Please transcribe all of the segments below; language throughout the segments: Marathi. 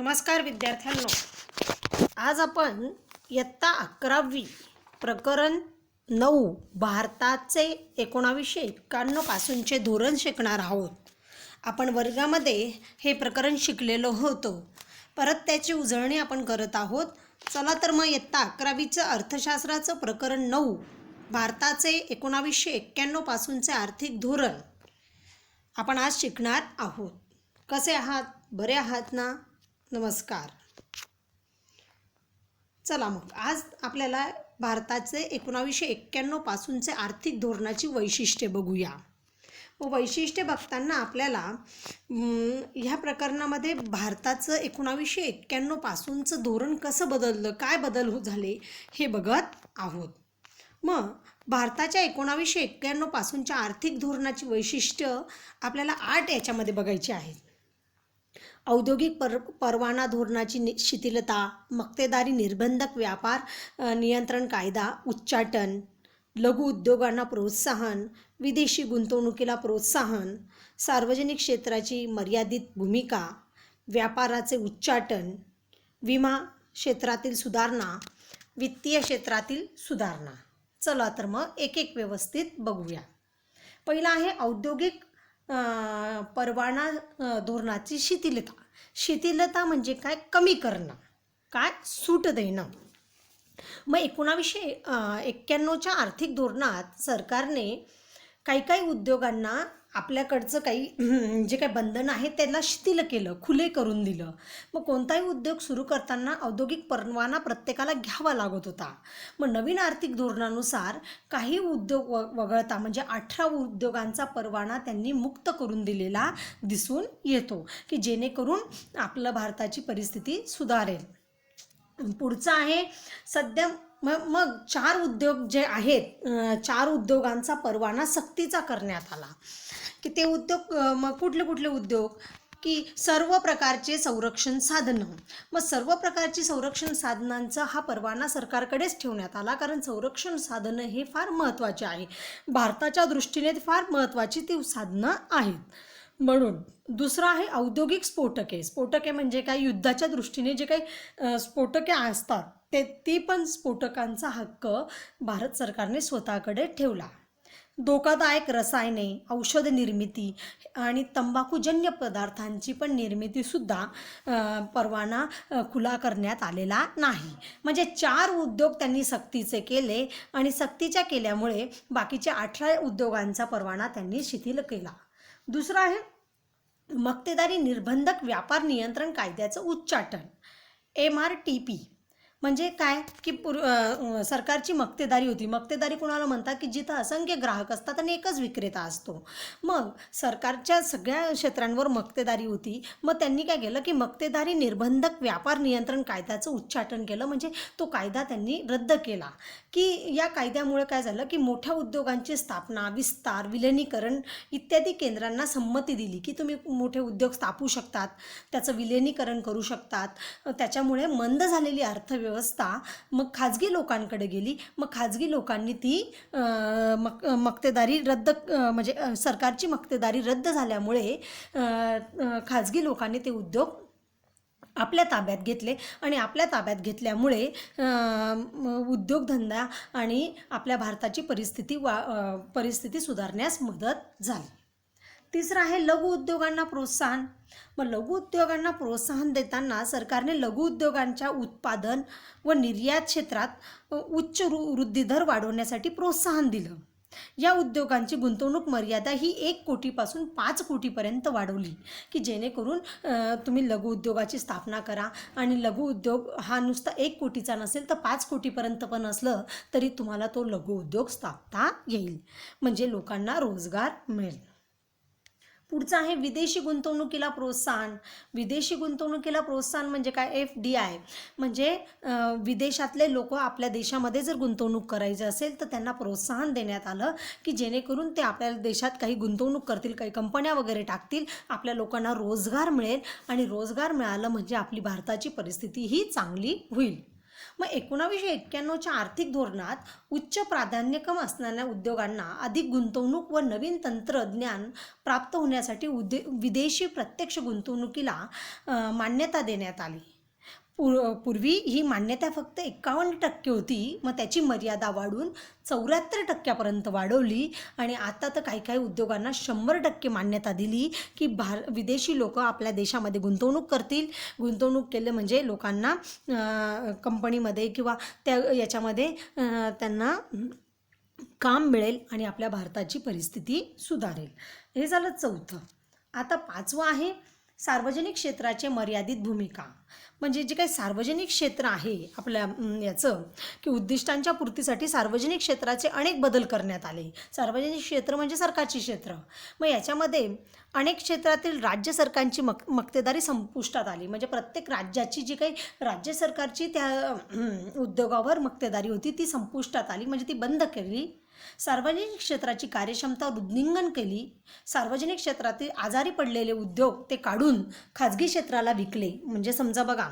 नमस्कार विद्यार्थ्यांनो, आज आपण इयत्ता 11वी प्रकरण 9 भारताचे 1991 पासूनचे धोरण शिकणार आहोत. आपण वर्गामध्ये हे प्रकरण शिकलेलो होतो, परत त्याची उजळणी आपण करत आहोत. चला तर मग इयत्ता 11वीचं अर्थशास्त्राचं प्रकरण 9 भारताचे 1991 पासूनचे आर्थिक धोरण आपण आज शिकणार आहोत. कसे आहात? बरे आहात ना? नमस्कार. चला मग आज आपल्याला भारताचे 1991 पासूनचे आर्थिक धोरणाची वैशिष्ट्ये बघूया. मग वैशिष्ट्ये बघताना आपल्याला ह्या प्रकरणामध्ये भारताचं 1991 पासूनचं धोरण कसं बदललं, काय बदल झाले हे बघत आहोत. मग भारताच्या 1991 पासूनच्या आर्थिक धोरणाची वैशिष्ट्य आपल्याला 8 याच्यामध्ये बघायची आहेत. औद्योगिक परवाना धोरणाची शिथिलता, मक्तेदारी निर्बंधक व्यापार नियंत्रण कायदा उच्चाटन, लघु उद्योगांना प्रोत्साहन, विदेशी गुंतवणुकीला प्रोत्साहन, सार्वजनिक क्षेत्राची मर्यादित भूमिका, व्यापाराचे उच्चाटन, विमा क्षेत्रातील सुधारणा, वित्तीय क्षेत्रातील सुधारणा. चला तर मग एक एक व्यवस्थित बघूया. पहिला आहे औद्योगिक परवाना धोरणाची शिथिलता. शिथिलता म्हणजे काय? कमी करणं, काय? सूट देणं. मग 1991च्या आर्थिक धोरणात सरकारने काही उद्योगांना आपल्याकडचं काही जे काही बंधनं आहेत त्याला शिथिल केलं, खुले करून दिलं. मग कोणताही उद्योग सुरू करताना औद्योगिक परवाना प्रत्येकाला घ्यावा लागत होता. मग नवीन आर्थिक धोरणानुसार काही उद्योग वगळता म्हणजे 18 उद्योगांचा परवाना त्यांनी मुक्त करून दिलेला दिसून येतो, की जेणेकरून आपलं भारताची परिस्थिती सुधारेल. पुढचं आहे सध्या मग 4 उद्योग जे आहेत, 4 उद्योगांचा परवाना सक्तीचा करण्यात आला. की ते उद्योग मग कुठले उद्योग? की सर्व प्रकारचे संरक्षण साधनं. मग सर्व प्रकारची संरक्षण साधनांचा हा परवाना सरकारकडेच ठेवण्यात आला, कारण संरक्षण साधनं हे फार महत्त्वाचे आहे. भारताच्या दृष्टीने फार महत्त्वाची ती साधनं आहेत म्हणून. दुसरं आहे औद्योगिक स्फोटके. स्फोटके म्हणजे काय? युद्धाच्या दृष्टीने जे काही स्फोटके असतात ती पण स्फोटकांचा हक्क भारत सरकारने स्वतःकडे ठेवला. धोकादायक रसायने, औषध निर्मिती आणि तंबाखूजन्य पदार्थांची पण निर्मितीसुद्धा परवाना खुला करण्यात आलेला नाही. म्हणजे 4 उद्योग त्यांनी सक्तीचे केले आणि सक्तीच्या केल्यामुळे बाकीच्या 18 उद्योगांचा परवाना त्यांनी शिथिल केला. दुसरं आहे मक्तेदारी निर्बंधक व्यापार नियंत्रण कायद्याचं उच्चाटन. MRTP म्हणजे काय? की सरकारची मक्तेदारी होती. मक्तेदारी कोणाला म्हणतात? की जिथं असंख्य ग्राहक असतात आणि एकच विक्रेता असतो. मग सरकारच्या सगळ्या क्षेत्रांवर मक्तेदारी होती. मग त्यांनी काय केलं? की मक्तेदारी निर्बंधक व्यापार नियंत्रण कायद्याचं उच्चाटन केलं. म्हणजे तो कायदा त्यांनी रद्द केला. की या कायद्यामुळे काय झालं? की मोठ्या उद्योगांची स्थापना, विस्तार, विलिनीकरण इत्यादी केंद्रांना संमती दिली की तुम्ही मोठे उद्योग स्थापू शकतात, त्याचं विलिनीकरण करू शकतात. त्याच्यामुळे मंद झालेली अर्थव्यवस्था मग खाजगी लोकांकडे गेली. मग खाजगी लोकांनी ती मक्तेदारी रद्द म्हणजे सरकारची मक्तेदारी रद्द झाल्यामुळे खाजगी लोकांनी ते उद्योग आपल्या ताब्यात घेतले आणि आपल्या ताब्यात घेतल्यामुळे उद्योगधंदा आणि आपल्या भारताची परिस्थिती सुधारण्यास मदत झाली. तिसरं आहे लघु उद्योगांना प्रोत्साहन. मग लघु उद्योगांना प्रोत्साहन देताना सरकारने लघु उद्योगांच्या उत्पादन व निर्यात क्षेत्रात उच्च वृद्धी दर वाढवण्यासाठी प्रोत्साहन दिलं. या उद्योगांची गुंतवणूक मर्यादा ही 1 कोटीपासून 5 कोटीपर्यंत वाढवली, की जेणेकरून तुम्ही लघु उद्योगाची स्थापना करा आणि लघु उद्योग हा नुसता 1 कोटीचा नसेल तर 5 कोटीपर्यंत पण असलं तरी तुम्हाला तो लघु उद्योग स्थापता येईल, म्हणजे लोकांना रोजगार मिळेल. पुढचं आहे विदेशी गुंतवणुकीला प्रोत्साहन. विदेशी गुंतवणुकीला प्रोत्साहन म्हणजे काय? FDI म्हणजे विदेशातले लोक आपल्या देशामध्ये जर गुंतवणूक करायची असेल तर त्यांना प्रोत्साहन देण्यात आलं, की जेणेकरून ते आपल्या देशात काही गुंतवणूक करतील, काही कंपन्या वगैरे टाकतील, आपल्या लोकांना रोजगार मिळेल आणि रोजगार मिळालं म्हणजे आपली भारताची परिस्थिती ही चांगली होईल. मग 1991च्या आर्थिक धोरणात उच्च प्राधान्यक्रम असणाऱ्या उद्योगांना अधिक गुंतवणूक व नवीन तंत्रज्ञान प्राप्त होण्यासाठी विदेशी प्रत्यक्ष गुंतवणुकीला मान्यता देण्यात आली. पूर्वी ही मान्यता फक्त 51% होती, मग त्याची मर्यादा वाढून 74% वाढवली आणि आता तर काही काही उद्योगांना 100% मान्यता दिली की विदेशी लोक आपल्या देशामध्ये गुंतवणूक करतील. गुंतवणूक केले म्हणजे लोकांना कंपनीमध्ये किंवा त्या याच्यामध्ये त्यांना काम मिळेल आणि आपल्या भारताची परिस्थिती सुधारेल. हे झालं चौथं. आता पाचवं आहे सार्वजनिक क्षेत्राचे मर्यादित भूमिका. म्हणजे जे काही सार्वजनिक क्षेत्र आहे आपल्या याचं की उद्दिष्टांच्या पूर्तीसाठी सार्वजनिक क्षेत्राचे अनेक बदल करण्यात आले. सार्वजनिक क्षेत्र म्हणजे सरकारची क्षेत्र. मग याच्यामध्ये अनेक क्षेत्रातील राज्य सरकारची मक्तेदारी संपुष्टात आली. म्हणजे प्रत्येक राज्याची जी काही राज्य सरकारची त्या उद्योगावर मक्तेदारी होती ती संपुष्टात आली, म्हणजे ती बंद केली. सार्वजनिक क्षेत्राची कार्यक्षमता वृद्धिंगत केली. सार्वजनिक क्षेत्रातील आजारी पडलेले उद्योग ते काढून खाजगी क्षेत्राला विकले. म्हणजे समजा बघा,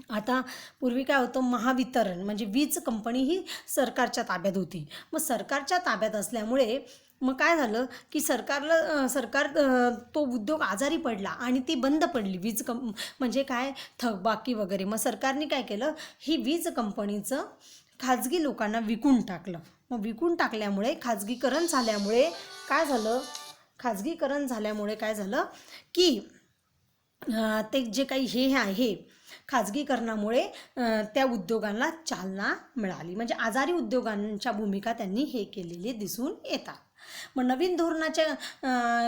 आता पूर्वी काय होतं, महावितरण म्हणजे वीज कंपनी ही सरकारच्या ताब्यात होती. मग सरकारच्या ताब्यात असल्यामुळे मग काय झालं की सरकार तो उद्योग आजारी पडला आणि ती बंद पडली वीज म्हणजे काय थकबाकी वगैरे. मग सरकारने काय केलं, ही वीज कंपनीचं खाजगी लोकांना विकून टाकलं. मग विकून टाकल्यामुळे खाजगीकरण झाल्यामुळे काय झालं की ते जे काही हे आहे खाजगीकरणामुळे त्या उद्योगांना चालना मिळाली. म्हणजे आजारी उद्योगांच्या भूमिका त्यांनी हे केलेले दिसून येतात. मग नवीन धोरणाच्या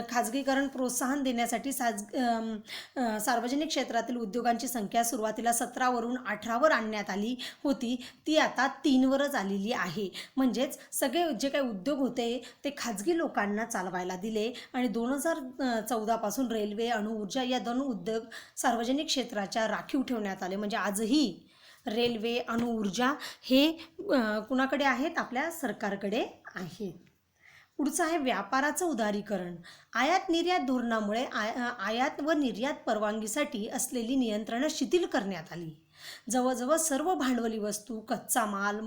खाजगीकरण प्रोत्साहन देण्यासाठी सार्वजनिक क्षेत्रातील उद्योगांची संख्या सुरुवातीला 17वरून 18वर आणण्यात आली होती, ती आता 3वरच आलेली आहे. म्हणजेच सगळे जे काही उद्योग होते ते खाजगी लोकांना चालवायला दिले आणि 2014पासून रेल्वे, अणुऊर्जा या 2 उद्योग सार्वजनिक क्षेत्राच्या राखीव ठेवण्यात आले. म्हणजे आजही रेल्वे, अणुऊर्जा हे कुणाकडे आहेत, आपल्या सरकारकडे आहेत. पुढचं आहे व्यापाराचं उदारीकरण. आयात निर्यात धोरणामुळे आयात व निर्यात परवानगीसाठी असलेली नियंत्रणं शिथिल करण्यात आली. जवळजवळ सर्व भांडवली वस्तू, कच्चा माल,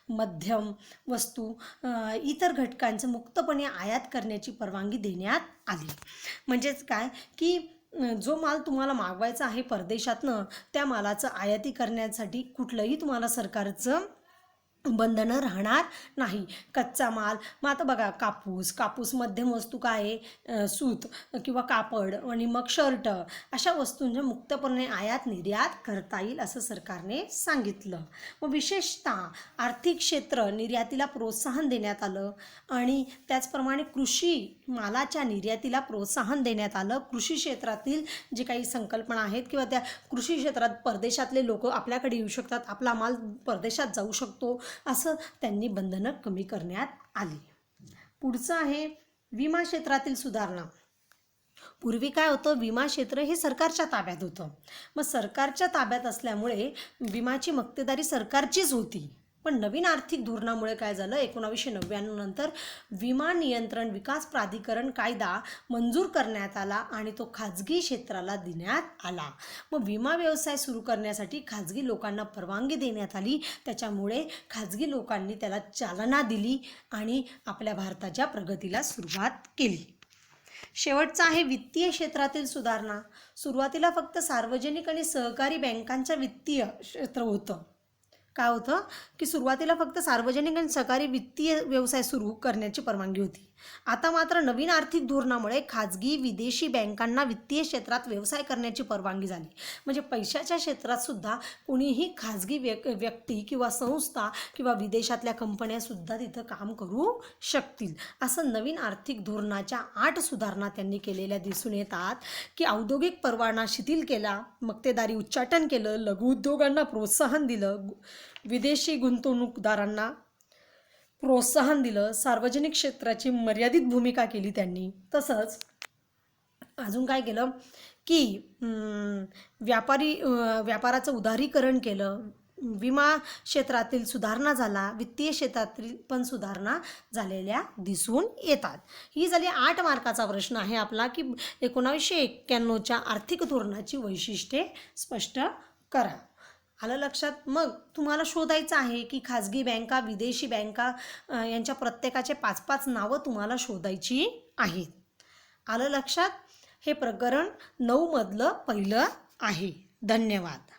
मध्यम वस्तू, इतर घटकांचं मुक्तपणे आयात करण्याची परवानगी देण्यात आली. म्हणजेच काय की जो माल तुम्हाला मागवायचा आहे परदेशातनं, त्या मालाचं आयाती करण्यासाठी कुठलंही तुम्हाला सरकारचं बंधनं राहणार नाही. कच्चा माल, मग आता बघा कापूस मध्यम वस्तू काय आहे, सूत किंवा कापड आणि मग शर्ट, अशा वस्तूंच्या मुक्तपणे आयात निर्यात करता येईल असं सरकारने सांगितलं. मग विशेषतः आर्थिक क्षेत्र निर्यातीला प्रोत्साहन देण्यात आलं आणि त्याचप्रमाणे कृषी मालाच्या निर्यातीला प्रोत्साहन देण्यात आलं. कृषी क्षेत्रातील जे काही संकल्पना आहेत किंवा त्या कृषी क्षेत्रात परदेशातले लोक आपल्याकडे येऊ शकतात, आपला माल परदेशात जाऊ शकतो, असं त्यांनी बंधनं कमी करण्यात आली. पुढचं आहे विमा क्षेत्रातील सुधारणा. पूर्वी काय होतं, विमा क्षेत्र हे सरकारच्या ताब्यात होतं. मग सरकारच्या ताब्यात असल्यामुळे विमाची मक्तेदारी सरकारचीच होती. पण नवीन आर्थिक धोरणामुळे काय झालं, 1999 नंतर विमा नियंत्रण विकास प्राधिकरण कायदा मंजूर करण्यात आला आणि तो खाजगी क्षेत्राला देण्यात आला. मग विमा व्यवसाय सुरू करण्यासाठी खाजगी लोकांना परवानगी देण्यात आली. त्याच्यामुळे खाजगी लोकांनी त्याला चालना दिली आणि आपल्या भारताच्या प्रगतीला सुरुवात केली. शेवटचा आहे वित्तीय क्षेत्रातील सुधारणा. सुरुवातीला फक्त सार्वजनिक आणि सहकारी बँकांचं वित्तीय क्षेत्र होतं. काय होतं की सुरुवातीला फक्त सार्वजनिक आणि सहकारी वित्तीय व्यवसाय सुरू करण्याची परवानगी होती. आता मात्र नवीन आर्थिक धोरणामुळे खाजगी विदेशी बँकांना वित्तीय क्षेत्रात व्यवसाय करण्याची परवानगी झाली. म्हणजे पैशाच्या क्षेत्रात सुद्धा कोणीही खाजगी व्यक्ती किंवा संस्था किंवा विदेशातल्या कंपन्यासुद्धा तिथं काम करू शकतील. असं नवीन आर्थिक धोरणाच्या 8 सुधारणा त्यांनी केलेल्या दिसून येतात. की औद्योगिक परवाना शिथिल केला, मक्तेदारी उच्चाटन केलं, लघुउद्योगांना प्रोत्साहन दिलं, विदेशी गुंतवणूकदारांना प्रोत्साहन दिलं, सार्वजनिक क्षेत्राची मर्यादित भूमिका केली त्यांनी. तसंच अजून काय केलं की व्यापाराचं उदारीकरण केलं, विमा क्षेत्रातील सुधारणा झाला, वित्तीय क्षेत्रातील पण सुधारणा झालेल्या दिसून येतात. ही झाली 8 मार्काचा प्रश्न आहे आपला की 1991च्या आर्थिक धोरणाची वैशिष्ट्ये स्पष्ट करा. आलं लक्षात? मग तुम्हाला शोधायचं आहे की खाजगी बँका, विदेशी बँका यांच्या प्रत्येकाचे 5-5 नावं तुम्हाला शोधायची आहेत. आलं लक्षात? हे प्रकरण 9 मधलं पहिलं आहे. धन्यवाद.